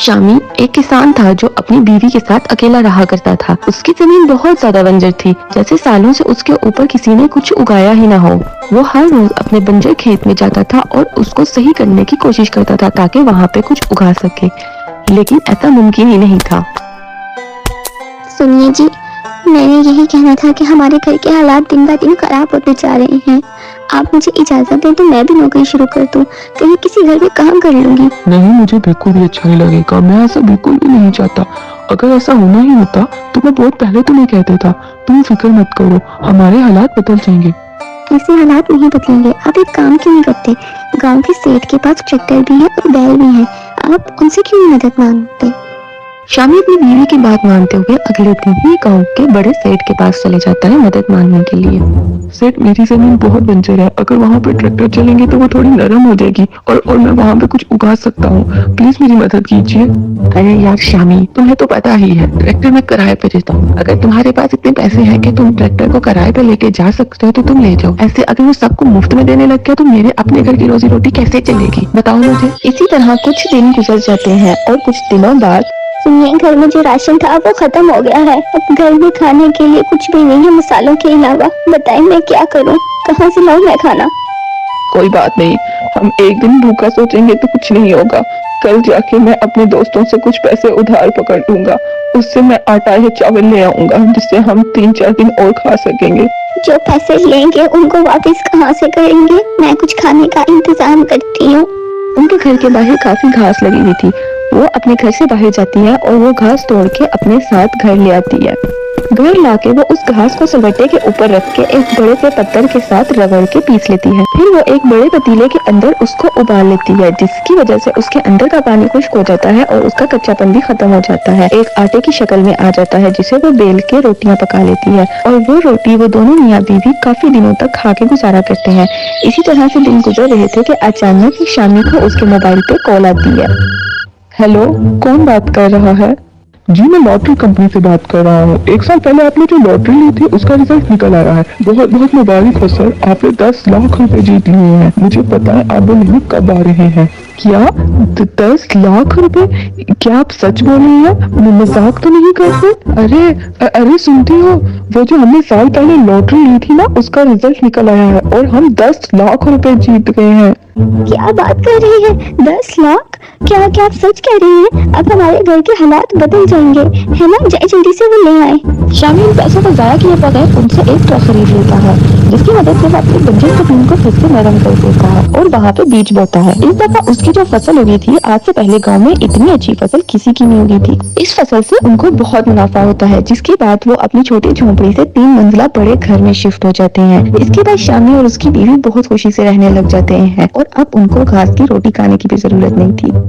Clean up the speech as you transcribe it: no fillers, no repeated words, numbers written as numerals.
शामी एक किसान था जो अपनी बीवी के साथ अकेला रहा करता था। उसकी जमीन बहुत ज्यादा बंजर थी, जैसे सालों से उसके ऊपर किसी ने कुछ उगाया ही ना हो। वो हर रोज अपने बंजर खेत में जाता था और उसको सही करने की कोशिश करता था ताकि वहाँ पे कुछ उगा सके, लेकिन ऐसा मुमकिन ही नहीं था। सुनिए जी, मैंने यही कहना था कि हमारे घर के हालात दिन ब दिन खराब होते जा रहे हैं। आप मुझे इजाजत दें तो मैं भी नौकरी शुरू कर दूं, कहीं किसी घर में काम कर लूंगी। नहीं, मुझे बिल्कुल भी अच्छा नहीं लगेगा। मैं ऐसा बिल्कुल भी नहीं चाहता। अगर ऐसा होना ही होता तो मैं बहुत पहले तुम्हें कह देता। तुम फिक्र मत करो, हमारे हालात बदल जाएंगे। ऐसे हालात नहीं बदलेंगे। आप एक काम क्यों नहीं करते? गांव के सेठ के पास ट्रैक्टर भी है और बैल भी है, आप उनसे क्यों नहीं मदद मांगते? शामी अपनी बीवी की बात मानते हुए अगले दिन ही गांव के बड़े सेठ के पास चले जाता है मदद मांगने के लिए। सेठ, मेरी जमीन बहुत बंजर है। अगर वहाँ पे ट्रैक्टर चलेंगे तो वो थोड़ी नरम हो जाएगी और मैं वहाँ पे कुछ उगा सकता हूँ। प्लीज मेरी मदद कीजिए। अरे यार शामी, तुम्हें तो पता ही है ट्रैक्टर मैं किराए पे देता हूँ। अगर तुम्हारे पास इतने पैसे हैं कि तुम ट्रैक्टर को किराए पे लेके जा सकते हो तो तुम ले जाओ। ऐसे अगर वो सबको मुफ्त में देने लग गया तो मेरे अपने घर की रोजी रोटी कैसे चलेगी, बताओ मुझे। इसी तरह कुछ दिन गुजर जाते हैं और कुछ दिनों बाद सुनिए, घर में जो राशन था वो खत्म हो गया है। अब घर में खाने के लिए कुछ भी नहीं है मसालों के अलावा। बताएं मैं क्या करूं? कहां से लाऊं मैं खाना? कोई बात नहीं, हम एक दिन भूखा सोचेंगे तो कुछ नहीं होगा। कल जाके मैं अपने दोस्तों से कुछ पैसे उधार पकड़ लूंगा, उससे मैं आटा या चावल ले आऊंगा जिससे हम 3-4 दिन और खा सकेंगे। जो पैसे लेंगे उनको वापस कहां से करेंगे? मैं कुछ खाने का इंतजाम करती हूँ। उनके घर के बाहर काफी घास लगी हुई थी। वो अपने घर से बाहर जाती है और वो घास तोड़ के अपने साथ घर ले आती है। घर लाके वो उस घास को सलबट्टे के ऊपर रख के एक बड़े से पत्थर के साथ रगड़ के पीस लेती है। फिर वो एक बड़े पतीले के अंदर उसको उबाल लेती है, जिसकी वजह से उसके अंदर का पानी खुश्क हो जाता है और उसका कच्चापन भी खत्म हो जाता है। एक आटे की शक्ल में आ जाता है जिसे वो बेल के रोटियां पका लेती है और वो रोटी वो दोनों मियाँ बीवी काफी दिनों तक खा के गुजारा करते हैं। इसी तरह से दिन गुजर रहे थे कि अचानक शामी को उसके मोबाइल पे कॉल आती है। हेलो, कौन बात कर रहा है? जी, मैं लॉटरी कंपनी से बात कर रहा हूँ। 1 साल पहले आपने जो लॉटरी ली थी उसका रिजल्ट निकल आया है। बहुत बहुत मुबारक हो सर, आपने 10 लाख रुपए जीत लिए हैं। मुझे पता है आप नहीं कब आ रहे हैं। क्या 10 लाख रुपए? क्या आप सच बोल रही हैं? मजाक तो नहीं कर रहे? अरे सुनती हो, वो जो हमने साल पहले लॉटरी ली थी ना उसका रिजल्ट निकल आया है और हम 10 लाख रुपए जीत गए हैं। क्या बात कर रही है? 10 लाख? क्या क्या आप सच कह रही हैं? अब हमारे घर के हालात बदल जाएंगे, है ना? जल्दी से वो ले आए। शामी इन पैसों को जाया किए बगैर उनसे एक ट्रक खरीद लेता है, जिसकी मदद से वो अपनी बंजर जमीन को फिर से नरम कर देता है और वहाँ पे बीज बोता है। इस दफा उसकी जो फसल उगी थी, आज से पहले गांव में इतनी अच्छी फसल किसी की नहीं उगी थी। इस फसल से उनको बहुत मुनाफा होता है, जिसके बाद वो अपनी छोटी झोंपड़ी से 3 मंजिला बड़े घर में शिफ्ट हो जाते हैं। इसके बाद शामी और उसकी बीवी बहुत खुशी से रहने लग जाते हैं और अब उनको घास की रोटी खाने की भी जरूरत नहीं थी।